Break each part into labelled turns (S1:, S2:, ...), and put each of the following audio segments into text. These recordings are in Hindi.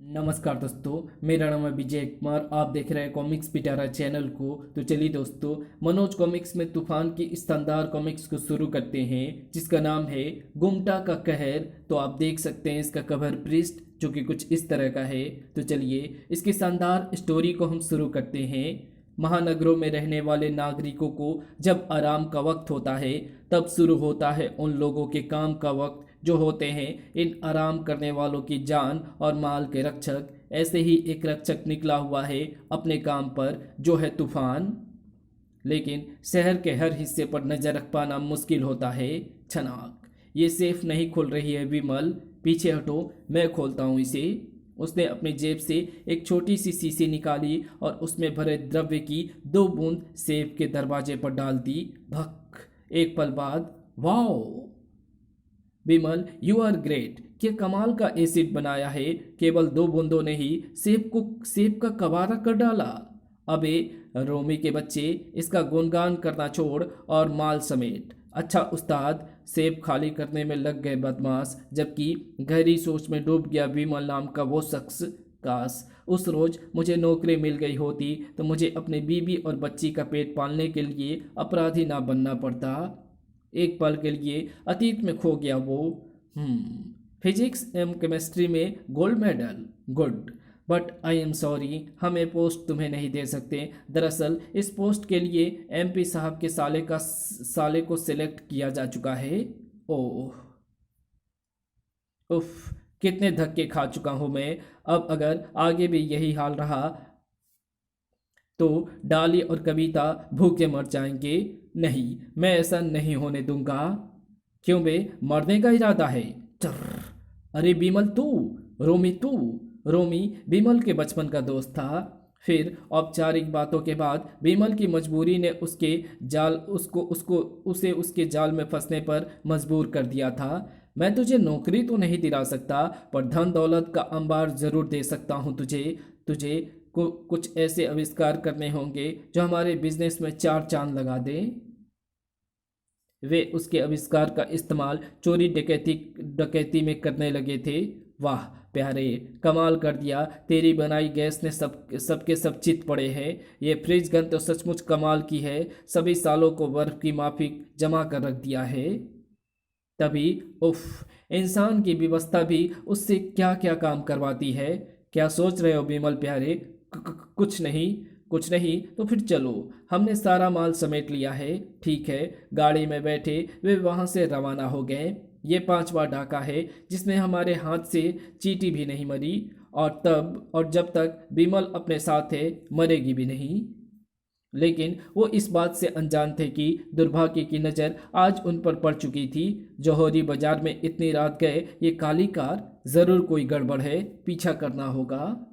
S1: नमस्कार दोस्तों, मेरा नाम है विजय कुमार। आप देख रहे हैं कॉमिक्स पिटारा चैनल को। तो चलिए दोस्तों, मनोज कॉमिक्स में तूफान की इस शानदार कॉमिक्स को शुरू करते हैं, जिसका नाम है गुमटा का कहर। तो आप देख सकते हैं इसका कवर पृष्ठ जो कि कुछ इस तरह का है। तो चलिए इसकी शानदार स्टोरी को हम शुरू करते हैं। महानगरों में रहने वाले नागरिकों को जब आराम का वक्त होता है, तब शुरू होता है उन लोगों के काम का वक्त जो होते हैं इन आराम करने वालों की जान और माल के रक्षक। ऐसे ही एक रक्षक निकला हुआ है अपने काम पर, जो है तूफान। लेकिन शहर के हर हिस्से पर नजर रख पाना मुश्किल होता है। छनाक, ये सेफ नहीं खुल रही है विमल, पीछे हटो, मैं खोलता हूँ इसे। उसने अपनी जेब से एक छोटी सी शीशी निकाली और उसमें भरे द्रव्य की 2 बूंद सेफ के दरवाजे पर डाल दी। भक, एक पल बाद, wow Vimal, you are great, क्या कमाल का एसिड बनाया है। केवल 2 बूंदों ने ही सेब का कबाड़ा कर डाला। अबे रोमी के बच्चे, इसका गुणगान करना छोड़ और माल समेट। अच्छा उस्ताद, सेब खाली करने में लग गए बदमाश। जबकि गहरी सोच में डूब गया विमल नाम का वो शख्स। काश उस रोज मुझे नौकरी मिल गई होती तो मुझे अपनी बीवी और बच्ची का पेट पालने के लिए अपराधी ना बनना पड़ता। एक पल के लिए अतीत में खो गया वो। फिजिक्स एवं केमिस्ट्री में gold medal, good, but I am sorry, हम ये पोस्ट तुम्हें नहीं दे सकते। दरअसल इस पोस्ट के लिए एमपी साहब के साले को सिलेक्ट किया जा चुका है। ओह, उफ, कितने धक्के खा चुका हूं मैं। अब अगर आगे भी यही हाल रहा तो डाली और कविता भूखे मर जाएंगे। नहीं, मैं ऐसा नहीं होने दूंगा। क्यों बे, मरने का इरादा है? चर्र। अरे बिमल तू, रोमी तू। रोमी बिमल के बचपन का दोस्त था। फिर औपचारिक बातों के बाद बिमल की मजबूरी ने उसे उसके जाल में फंसने पर मजबूर कर दिया था। मैं तुझे नौकरी तो नहीं दिला सकता, पर धन दौलत का अंबार जरूर दे सकता हूँ तुझे। तुझे कुछ ऐसे आविष्कार करने होंगे जो हमारे बिजनेस में 4 चांद लगा दें। वे उसके आविष्कार का इस्तेमाल चोरी डकैती डकैती में करने लगे थे। वाह प्यारे, कमाल कर दिया। तेरी बनाई गैस ने सबके सब चित पड़े हैं। ये फ्रिज गन तो सचमुच कमाल की है। सभी सालों को बर्फ की माफिक जमा कर रख दिया है। तभी उफ, इंसान की व्यवस्था भी उससे क्या क्या काम करवाती है। क्या सोच रहे हो बिमल प्यारे? कुछ नहीं। कुछ नहीं तो फिर चलो, हमने सारा माल समेट लिया है। ठीक है, गाड़ी में बैठे वे वहां से रवाना हो गए। ये 5वां डाका है जिसमें हमारे हाथ से चींटी भी नहीं मरी, और जब तक बिमल अपने साथ है मरेगी भी नहीं। लेकिन वो इस बात से अनजान थे कि दुर्भाग्य की नज़र आज उन पर पड़ चुकी थी। जौहरी बाजार में इतनी रात गए ये काली कार, ज़रूर कोई गड़बड़ है, पीछा करना होगा।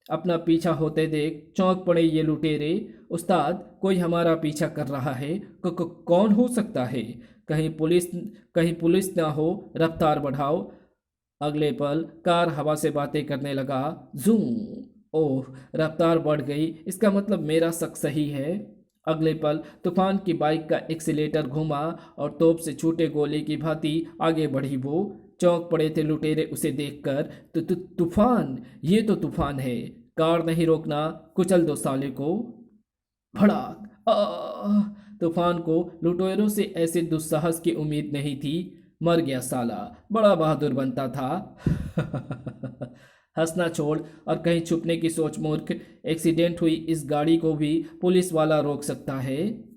S1: अपना पीछा होते देख चौंक पड़े ये लुटेरे। उस्ताद, कोई हमारा पीछा कर रहा है। कौन हो सकता है? कहीं पुलिस ना हो, रफ्तार बढ़ाओ। अगले पल कार हवा से बातें करने लगा। जूम। ओह, रफ्तार बढ़ गई, इसका मतलब मेरा शक सही है। अगले पल तूफान की बाइक का एक्सीलेटर घूमा और तोप से छूटे गोले की भांति आगे बढ़ी वो। चौंक पड़े थे लुटेरे उसे देखकर। तूफान, ये तो तूफान है। कार नहीं रोकना, कुचल दो साले को। भड़ाक। तूफान को लुटेरों से ऐसे दुस्साहस की उम्मीद नहीं थी। मर गया साला, बड़ा बहादुर बनता था। हंसना छोड़ और कहीं छुपने की सोच मूर्ख। एक्सीडेंट हुई इस गाड़ी को भी पुलिस वाला रोक सकता है।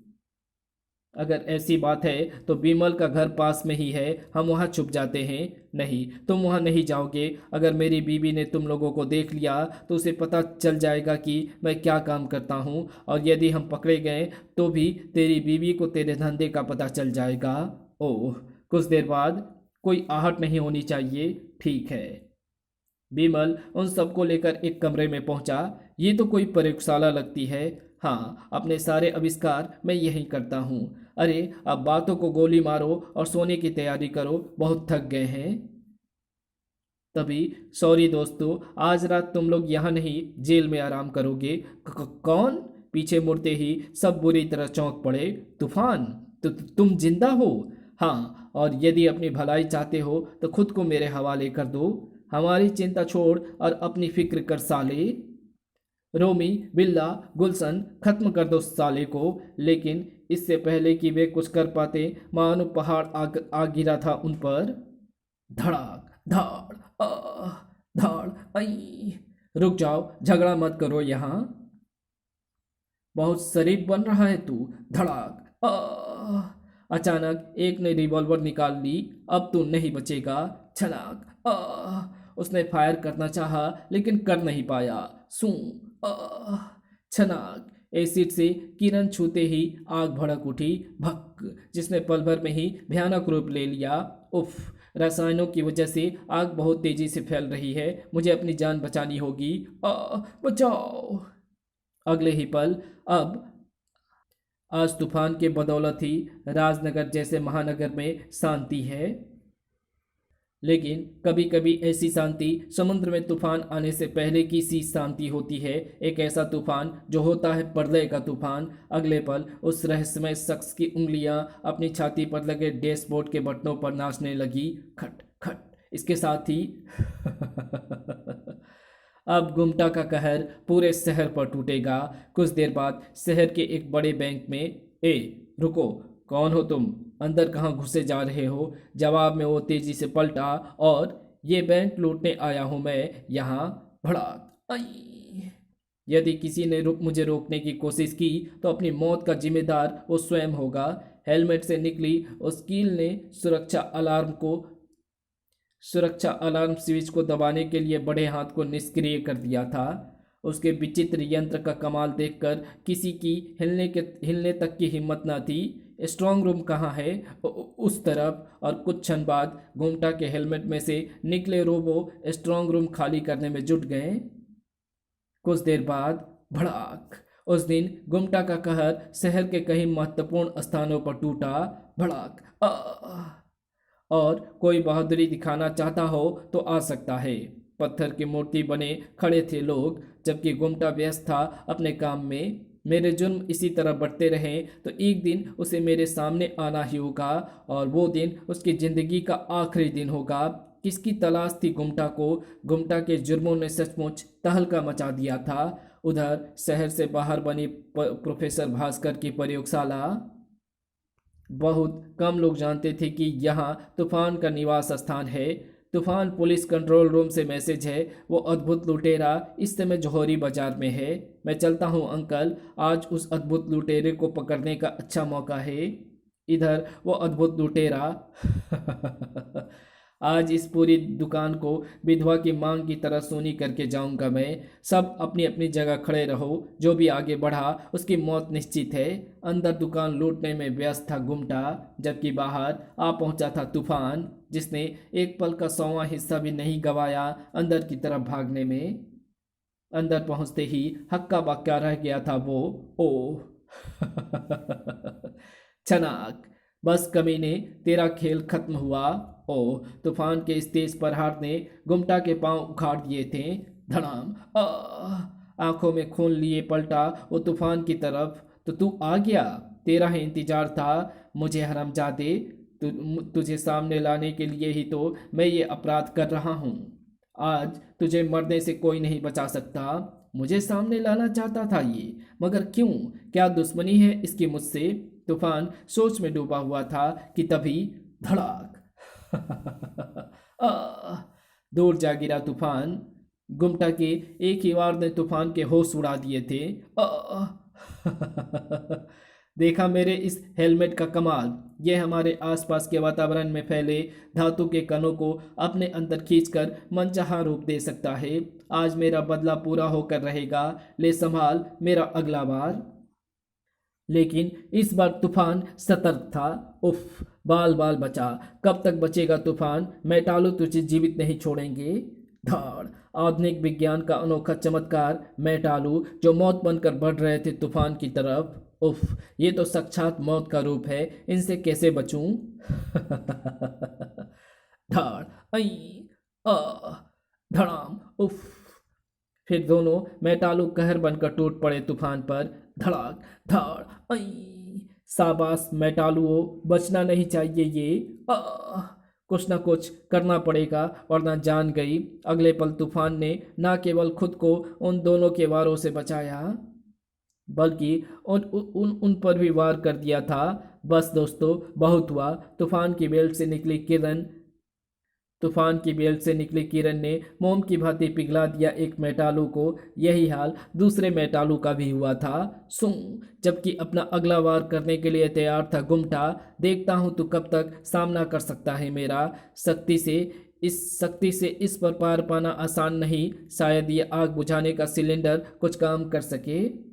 S1: अगर ऐसी बात है तो बिमल का घर पास में ही है, हम वहाँ छुप जाते हैं। नहीं, तुम वहाँ नहीं जाओगे। अगर मेरी बीवी ने तुम लोगों को देख लिया तो उसे पता चल जाएगा कि मैं क्या काम करता हूँ, और यदि हम पकड़े गए तो भी तेरी बीवी को तेरे धंधे का पता चल जाएगा। ओह, कुछ देर बाद, कोई आहट नहीं होनी चाहिए, ठीक है। बिमल उन सबको लेकर एक कमरे में पहुंचा। ये तो कोई प्रयोगशाला लगती है। हाँ, अपने सारे आविष्कार मैं यहीं करता हूँ। अरे अब बातों को गोली मारो और सोने की तैयारी करो, बहुत थक गए हैं। तभी, सॉरी दोस्तों, आज रात तुम लोग यहाँ नहीं, जेल में आराम करोगे। कौन? पीछे मुड़ते ही सब बुरी तरह चौंक पड़े। तूफान, तुम जिंदा हो? हाँ, और यदि अपनी भलाई चाहते हो तो खुद को मेरे हवाले कर दो। हमारी चिंता छोड़ और अपनी फिक्र कर साले। रोमी, बिल्ला, गुलशन, खत्म कर दो साले को। लेकिन इससे पहले कि वे कुछ कर पाते, मानो पहाड़ आ गिरा था उन पर। धड़ाक, धाड़, धाड़, आई। रुक जाओ, झगड़ा मत करो यहाँ। बहुत शरीफ बन रहा है तू। धड़ाक, अचानक एक ने रिवॉल्वर निकाल ली। अब तू नहीं बचेगा। छलाक, उसने फायर करना चाहा लेकिन कर नहीं पाया। सू, छनाक, एसिड से किरण छूते ही आग भड़क उठी। भक, जिसने पल भर में ही भयानक रूप ले लिया। उफ, रसायनों की वजह से आग बहुत तेजी से फैल रही है। मुझे अपनी जान बचानी होगी। बचाओ। अगले ही पल अब आज तूफान के बदौलत ही राजनगर जैसे महानगर में शांति है। लेकिन कभी कभी ऐसी शांति समुद्र में तूफान आने से पहले की सी शांति होती है। एक ऐसा तूफान जो होता है प्रलय का तूफान। अगले पल उस रहस्यमय शख्स की उंगलियां अपनी छाती पर लगे डैशबोर्ड के बटनों पर नाचने लगी। खट खट। इसके साथ ही अब गुमटा का कहर पूरे शहर पर टूटेगा। कुछ देर बाद शहर के एक बड़े बैंक में ए रुको, कौन हो तुम? अंदर कहाँ घुसे जा रहे हो? जवाब में वो तेजी से पलटा और ये बैंक लूटने आया हूँ मैं यहाँ। भड़ाक, आई। यदि किसी ने मुझे रोकने की कोशिश की तो अपनी मौत का जिम्मेदार वो स्वयं होगा। हेलमेट से निकली उस कील ने सुरक्षा अलार्म स्विच को दबाने के लिए बड़े हाथ को निष्क्रिय कर दिया था। उसके विचित्र यंत्र का कमाल देखकर किसी की हिलने तक की हिम्मत न थी। स्ट्रांग रूम कहाँ है? उस तरफ। और कुछ क्षण बाद गुमटा के हेलमेट में से निकले रोबो स्ट्रांग रूम खाली करने में जुट गए। कुछ देर बाद भड़ाक, उस दिन गुमटा का कहर शहर के कई महत्वपूर्ण स्थानों पर टूटा। भड़ाक, और कोई बहादुरी दिखाना चाहता हो तो आ सकता है। पत्थर की मूर्ति बने खड़े थे लोग, जबकि गुमटा व्यस्त था अपने काम में। मेरे जुर्म इसी तरह बढ़ते रहे तो एक दिन उसे मेरे सामने आना ही होगा, और वो दिन उसकी जिंदगी का आखिरी दिन होगा। किसकी तलाश थी गुमटा को? गुमटा के जुर्मों ने सचमुच तहलका मचा दिया था। उधर शहर से बाहर बनी प्रोफेसर भास्कर की प्रयोगशाला। बहुत कम लोग जानते थे कि यहाँ तूफान का निवास स्थान है। तूफान पुलिस कंट्रोल रूम से मैसेज है। वो अद्भुत लुटेरा इस समय जौहरी बाजार में है। मैं चलता हूँ अंकल, आज उस अद्भुत लुटेरे को पकड़ने का अच्छा मौका है। इधर वो अद्भुत लुटेरा आज इस पूरी दुकान को विधवा की मांग की तरह सोनी करके जाऊंगा मैं। सब अपनी अपनी जगह खड़े रहो, जो भी आगे बढ़ा उसकी मौत निश्चित है। अंदर दुकान लूटने में व्यस्त था गुमटा, जबकि बाहर आ पहुंचा था तूफान, जिसने एक पल का 100वां हिस्सा भी नहीं गवाया अंदर की तरफ भागने में। अंदर पहुंचते ही हक्का बक्का रह गया था वो। ओह छनाक, बस कमीने, तेरा खेल खत्म हुआ। ओह, तूफान के इस तेज प्रहार ने गुमटा के पांव उखाड़ दिए थे। धड़ाम, आंखों में खून लिए पलटा वो तूफान की तरफ। तो तू आ गया, तेरा ही इंतजार था मुझे हरामजादे। तुझे सामने लाने के लिए ही तो मैं ये अपराध कर रहा हूँ। आज तुझे मरने से कोई नहीं बचा सकता। मुझे सामने लाना चाहता था ये, मगर क्यों? क्या दुश्मनी है इसकी मुझसे? तूफान सोच में डूबा हुआ था कि तभी धड़ाक दूर जा गिरा तूफान। गुमटा के एक ही वार ने तूफान के होश उड़ा दिए थे। देखा मेरे इस हेलमेट का कमाल? यह हमारे आसपास के वातावरण में फैले धातु के कणों को अपने अंदर खींचकर मनचाहा रूप दे सकता है। आज मेरा बदला पूरा होकर रहेगा। ले संभाल मेरा अगला बार। लेकिन इस बार तूफान सतर्क था। उफ, बाल बाल बचा। कब तक बचेगा तूफान? मेटालू तुझे जीवित नहीं छोड़ेंगे। धाड़, आधुनिक विज्ञान का अनोखा चमत्कार। मेटालू जो मौत बनकर बढ़ रहे थे तूफान की तरफ। उफ, ये तो साक्षात मौत का रूप है। इनसे कैसे बचूं? धाड़, आई, आ, धड़ाम, उफ। फिर दोनों मेटालू कहर बनकर टूट पड़े तूफान पर। धड़ाक, धाड़, आई। शाबाश मेटालुओ, बचना नहीं चाहिए ये। कुछ ना कुछ करना पड़ेगा वरना जान गई। अगले पल तूफान ने न केवल खुद को उन दोनों के वारों से बचाया बल्कि उन पर भी वार कर दिया था। बस दोस्तों, बहुत हुआ। तूफान की बेल्ट से निकली किरण ने मोम की भांति पिघला दिया एक मेटालू को। यही हाल दूसरे मेटालू का भी हुआ था। सुं जबकि अपना अगला वार करने के लिए तैयार था गुमटा। देखता हूं तू कब तक सामना कर सकता है मेरा। शक्ति से इस पर पार पाना आसान नहीं। शायद ये आग बुझाने का सिलेंडर कुछ काम कर सके।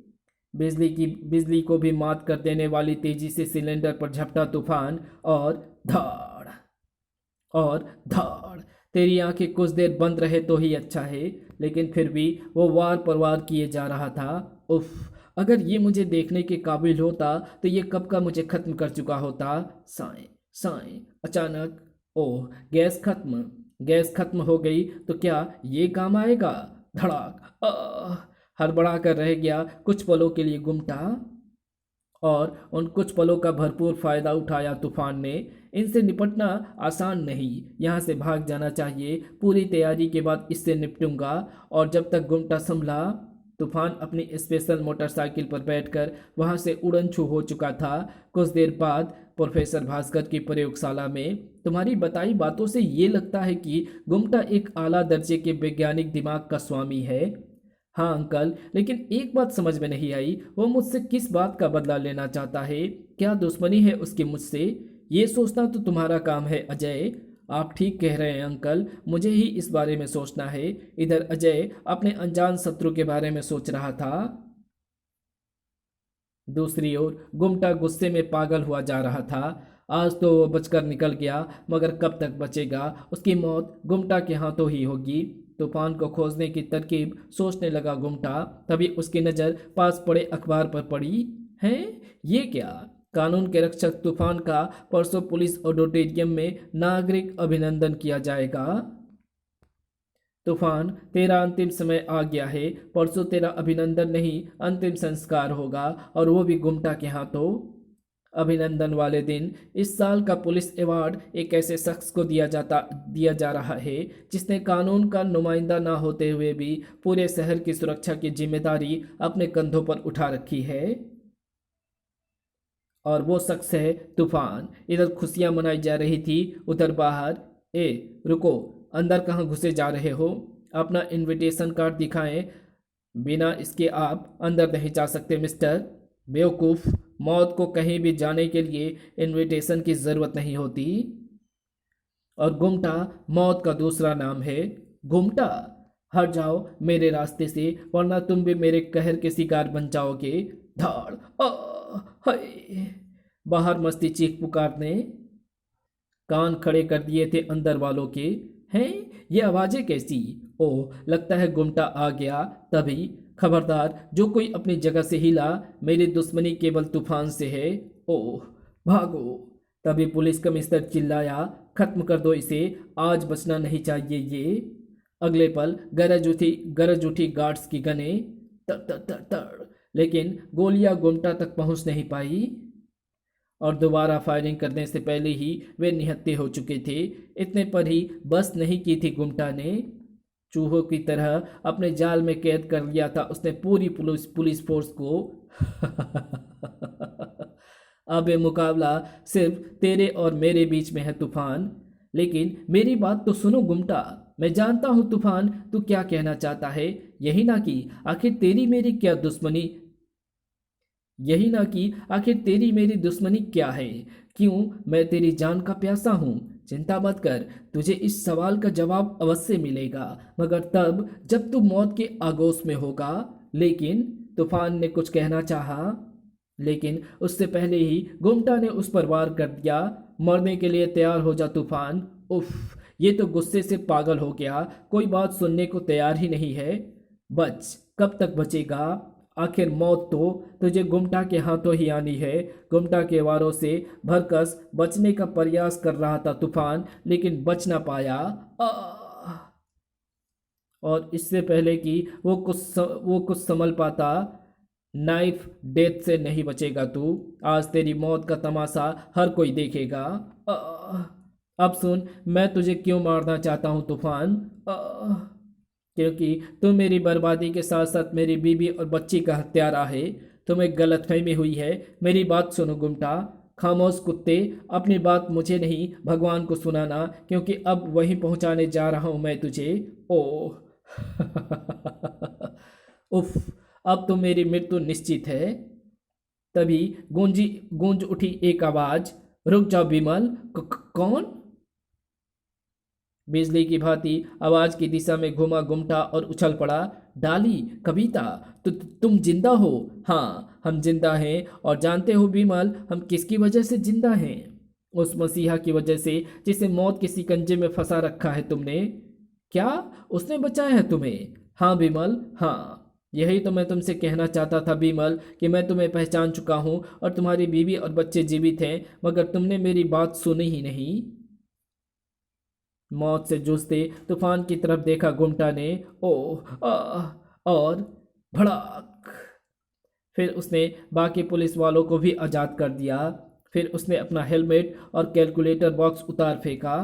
S1: बिजली को भी मात कर देने वाली तेजी से सिलेंडर पर झपटा तूफान और धाड़। तेरी आंखें कुछ देर बंद रहे तो ही अच्छा है, लेकिन फिर भी वो वार पर वार किए जा रहा था। उफ, अगर ये मुझे देखने के काबिल होता तो ये कब का मुझे खत्म कर चुका होता। साए साए अचानक, ओह, गैस खत्म हो गई तो क्या ये काम आएगा। धड़ाक। हड़बड़ा कर रह गया कुछ पलों के लिए गुमटा, और उन कुछ पलों का भरपूर फायदा उठाया तूफान ने। इनसे निपटना आसान नहीं, यहाँ से भाग जाना चाहिए। पूरी तैयारी के बाद इससे निपटूंगा। और जब तक गुमटा संभला, तूफान अपनी स्पेशल मोटरसाइकिल पर बैठकर वहाँ से उड़न छू हो चुका था। कुछ देर बाद प्रोफेसर भास्कर की प्रयोगशाला में। तुम्हारी बताई बातों से ये लगता है कि गुमटा एक आला दर्जे के वैज्ञानिक दिमाग का स्वामी है। हाँ अंकल, लेकिन एक बात समझ में नहीं आई, वो मुझसे किस बात का बदला लेना चाहता है। क्या दुश्मनी है उसकी मुझसे? ये सोचना तो तुम्हारा काम है अजय। आप ठीक कह रहे हैं अंकल, मुझे ही इस बारे में सोचना है। इधर अजय अपने अनजान शत्रु के बारे में सोच रहा था। दूसरी ओर गुमटा गुस्से में पागल हुआ जा रहा था। आज तो वो बचकर निकल गया, मगर कब तक बचेगा? उसकी मौत गुमटा के हाथों ही होगी। तूफान को खोजने की तरकीब सोचने लगा गुमटा। तभी उसकी नज़र पास पड़े अखबार पर पड़ी। है ये क्या? कानून के रक्षक तूफान का परसों पुलिस ऑडिटोरियम में नागरिक अभिनंदन किया जाएगा। तूफान, तेरा अंतिम समय आ गया है। परसों तेरा अभिनंदन नहीं, अंतिम संस्कार होगा, और वो भी गुमटा के हाथों। अभिनंदन वाले दिन इस साल का पुलिस अवार्ड एक ऐसे शख्स को दिया जा रहा है जिसने कानून का नुमाइंदा ना होते हुए भी पूरे शहर की सुरक्षा की जिम्मेदारी अपने कंधों पर उठा रखी है। और वो शख्स है तूफान। इधर खुशियां मनाई जा रही थी, उधर बाहर। रुको, अंदर कहाँ घुसे जा रहे हो? अपना इनविटेशन कार्ड दिखाएं। बिना इसके आप अंदर नहीं जा सकते मिस्टर। बेवकूफ़, मौत को कहीं भी जाने के लिए इनविटेशन की ज़रूरत नहीं होती। और गुमटा मौत का दूसरा नाम है। गुमटा, हट जाओ मेरे रास्ते से, वरना तुम भी मेरे कहर के शिकार बन जाओगे। धाड़। हाय। बाहर मस्ती चीख पुकार ने कान खड़े कर दिए थे अंदर वालों के। हैं ये आवाज़ें कैसी? ओह, लगता है गुमटा आ गया। तभी, खबरदार, जो कोई अपनी जगह से हिला, मेरी दुश्मनी केवल तूफान से है। ओह, भागो। तभी पुलिस कमिश्नर चिल्लाया, खत्म कर दो इसे, आज बचना नहीं चाहिए ये। अगले पल गरज उठी गार्ड्स की गने। तर तर तर तर, लेकिन गोलियां गुमटा तक पहुंच नहीं पाई, और दोबारा फायरिंग करने से पहले ही वे निहत्थे हो चुके थे। इतने पर ही बस नहीं की थी गुमटा ने। चूहों की तरह अपने जाल में कैद कर लिया था उसने पूरी पुलिस फोर्स को। अब ये मुकाबला सिर्फ तेरे और मेरे बीच में है तूफान। लेकिन मेरी बात तो सुनो गुमटा। मैं जानता हूँ तूफान, तू क्या कहना चाहता है। यही ना कि आखिर तेरी मेरी दुश्मनी क्या है? क्यों? मैं तेरी जान का प्यासा हूँ। चिंता मत कर, तुझे इस सवाल का जवाब अवश्य मिलेगा, मगर तब जब तू मौत के आगोश में होगा। लेकिन तूफान ने कुछ कहना चाहा, लेकिन उससे पहले ही गुमटा ने उस पर वार कर दिया। मरने के लिए तैयार हो जा तूफान। उफ, ये तो गुस्से से पागल हो गया, कोई बात सुनने को तैयार ही नहीं है। बच, कब तक बचेगा? आखिर मौत तो तुझे गुमटा के हाथों ही आनी है। गुमटा के वारों से भरकस बचने का प्रयास कर रहा था तूफान, लेकिन बच ना पाया। और इससे पहले कि वो कुछ संभल पाता, नाइफ डेथ से नहीं बचेगा तू। आज तेरी मौत का तमाशा हर कोई देखेगा। अब सुन, मैं तुझे क्यों मारना चाहता हूँ तूफान। क्योंकि तुम मेरी बर्बादी के साथ साथ मेरी बीवी और बच्ची का हत्यारा है। तुम्हें गलतफहमी हुई है। मेरी बात सुनो गुमटा। खामोश कुत्ते, अपनी बात मुझे नहीं भगवान को सुनाना, क्योंकि अब वहीं पहुंचाने जा रहा हूं मैं तुझे। ओह। उफ। अब तो मेरी मृत्यु निश्चित है। तभी गूंज उठी एक आवाज। रुक जाओ विमल। कौन। बिजली की भांति आवाज की दिशा में घुमा गुमटा और उछल पड़ा। डाली, कविता, तुम जिंदा हो। हाँ, हम जिंदा हैं। और जानते हो विमल, हम किसकी वजह से जिंदा हैं? उस मसीहा की वजह से जिसे मौत के शिकंजे में फंसा रखा है तुमने। क्या? उसने बचाया है तुम्हें? हाँ विमल, हाँ। यही तो मैं तुमसे कहना चाहता था विमल, कि मैं तुम्हें पहचान चुका हूँ और तुम्हारी बीवी और बच्चे जीवित हैं, मगर तुमने मेरी बात सुनी ही नहीं। मौत से जूझते तूफान की तरफ देखा गुमटा ने। ओह। और भड़ाक। फिर उसने बाकी पुलिस वालों को भी आज़ाद कर दिया। फिर उसने अपना हेलमेट और कैलकुलेटर बॉक्स उतार फेंका।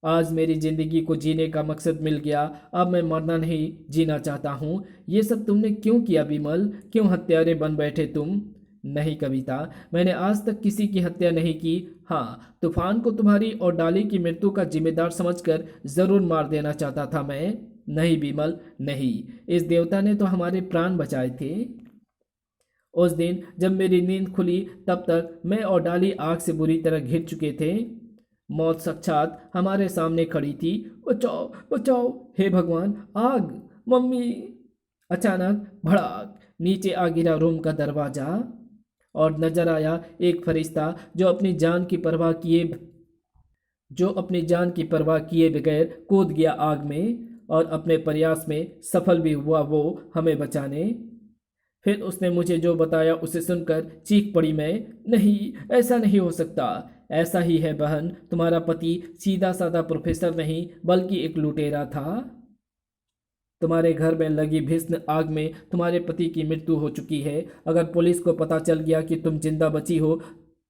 S1: आज मेरी जिंदगी को जीने का मकसद मिल गया। अब मैं मरना नहीं, जीना चाहता हूँ। ये सब तुमने क्यों किया विमल? क्यों हत्यारे बन बैठे तुम? नहीं कविता, मैंने आज तक किसी की हत्या नहीं की। हाँ, तूफान को तुम्हारी और डाली की मृत्यु का जिम्मेदार समझकर जरूर मार देना चाहता था मैं। नहीं विमल, नहीं। इस देवता ने तो हमारे प्राण बचाए थे। उस दिन जब मेरी नींद खुली, तब तक मैं और डाली आग से बुरी तरह घिर चुके थे। मौत साक्षात हमारे सामने खड़ी थी। बचाओ, बचाओ, हे भगवान, आग, मम्मी। अचानक भड़ाक, नीचे आ गिरा रूम का दरवाजा। और नजर आया एक फरिश्ता जो अपनी जान की परवाह किए बगैर कूद गया आग में, और अपने प्रयास में सफल भी हुआ वो हमें बचाने। फिर उसने मुझे जो बताया उसे सुनकर चीख पड़ी मैं। नहीं, ऐसा नहीं हो सकता। ऐसा ही है बहन, तुम्हारा पति सीधा साधा प्रोफेसर नहीं बल्कि एक लुटेरा था। तुम्हारे घर में लगी भीषण आग में तुम्हारे पति की मृत्यु हो चुकी है। अगर पुलिस को पता चल गया कि तुम जिंदा बची हो,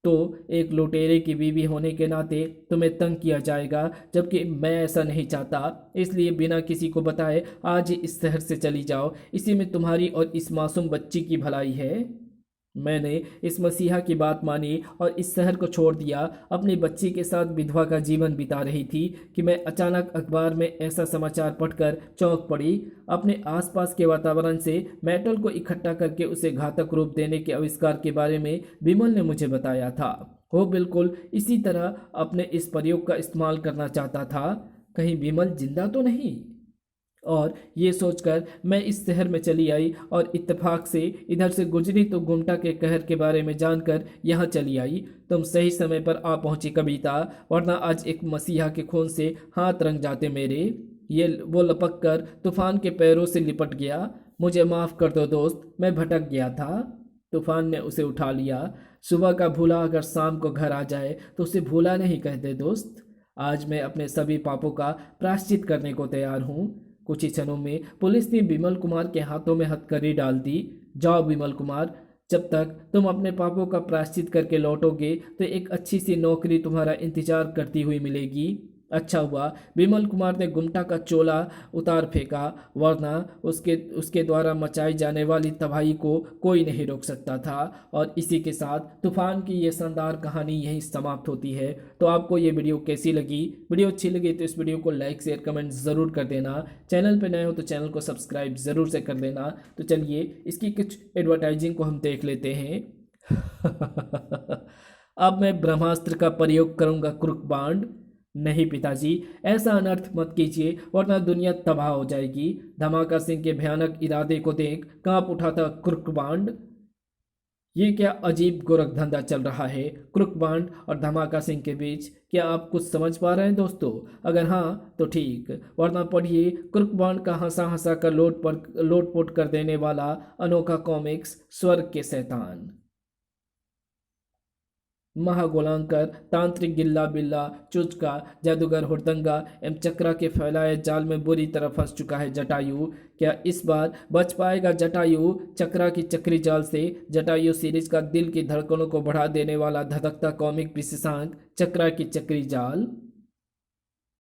S1: तो एक लुटेरे की बीवी होने के नाते तुम्हें तंग किया जाएगा, जबकि मैं ऐसा नहीं चाहता। इसलिए बिना किसी को बताए आज ही इस शहर से चली जाओ। इसी में तुम्हारी और इस मासूम बच्ची की भलाई है। मैंने इस मसीहा की बात मानी और इस शहर को छोड़ दिया। अपनी बच्ची के साथ विधवा का जीवन बिता रही थी कि मैं अचानक अखबार में ऐसा समाचार पढ़कर चौंक पड़ी। अपने आसपास के वातावरण से मेटल को इकट्ठा करके उसे घातक रूप देने के आविष्कार के बारे में विमल ने मुझे बताया था। वो बिल्कुल इसी तरह अपने इस प्रयोग का इस्तेमाल करना चाहता था। कहीं विमल जिंदा तो नहीं? और ये सोचकर मैं इस शहर में चली आई, और इत्तेफाक से इधर से गुजरी तो गुमटा के कहर के बारे में जानकर यहाँ चली आई। तुम सही समय पर आ पहुंची कविता, वरना आज एक मसीहा के खून से हाथ रंग जाते मेरे। ये वो लपक कर तूफान के पैरों से लिपट गया। मुझे माफ़ कर दो दोस्त, मैं भटक गया था। तूफान ने उसे उठा लिया। सुबह का भूला अगर शाम को घर आ जाए तो उसे भूला नहीं कहते दोस्त। आज मैं अपने सभी पापों का प्रायश्चित करने को तैयार हूँ। कुछ ही क्षणों में पुलिस ने विमल कुमार के हाथों में हथकड़ी डाल दी। जाओ विमल कुमार, जब तक तुम अपने पापों का प्रायश्चित करके लौटोगे तो एक अच्छी सी नौकरी तुम्हारा इंतजार करती हुई मिलेगी। अच्छा हुआ विमल कुमार ने गुमटा का चोला उतार फेंका, वरना उसके उसके द्वारा मचाई जाने वाली तबाही को कोई नहीं रोक सकता था। और इसी के साथ तूफान की ये शानदार कहानी यहीं समाप्त होती है। तो आपको ये वीडियो कैसी लगी? वीडियो अच्छी लगी तो इस वीडियो को लाइक शेयर कमेंट ज़रूर कर देना। चैनल पर नए हो तो चैनल को सब्सक्राइब ज़रूर से कर देना। तो चलिए इसकी कुछ एडवर्टाइजिंग को हम देख लेते हैं। अब मैं ब्रह्मास्त्र का प्रयोग करूंगा क्रुकबांड। नहीं पिताजी, ऐसा अनर्थ मत कीजिए, वरना दुनिया तबाह हो जाएगी। धमाका सिंह के भयानक इरादे को देख कांप उठा था क्रुकबांड। ये क्या अजीब गोरख धंधा चल रहा है क्रुकबांड और धमाका सिंह के बीच? क्या आप कुछ समझ पा रहे हैं दोस्तों? अगर हाँ तो ठीक, वरना पढ़िए क्रुकबांड का हंसा हंसा कर लोटपोट कर देने वाला अनोखा कॉमिक्स स्वर्ग के शैतान। महागोलांकर, तांत्रिक गिल्ला बिल्ला, चुचका, जादूगर हुड़दंगा एवं चक्रा के फैलाए जाल में बुरी तरह फंस चुका है जटायु। क्या इस बार बच पाएगा जटायु चक्रा की चक्री जाल से? जटायु सीरीज का दिल की धड़कनों को बढ़ा देने वाला धधकता कॉमिक विशेषांक चक्रा की चक्री जाल।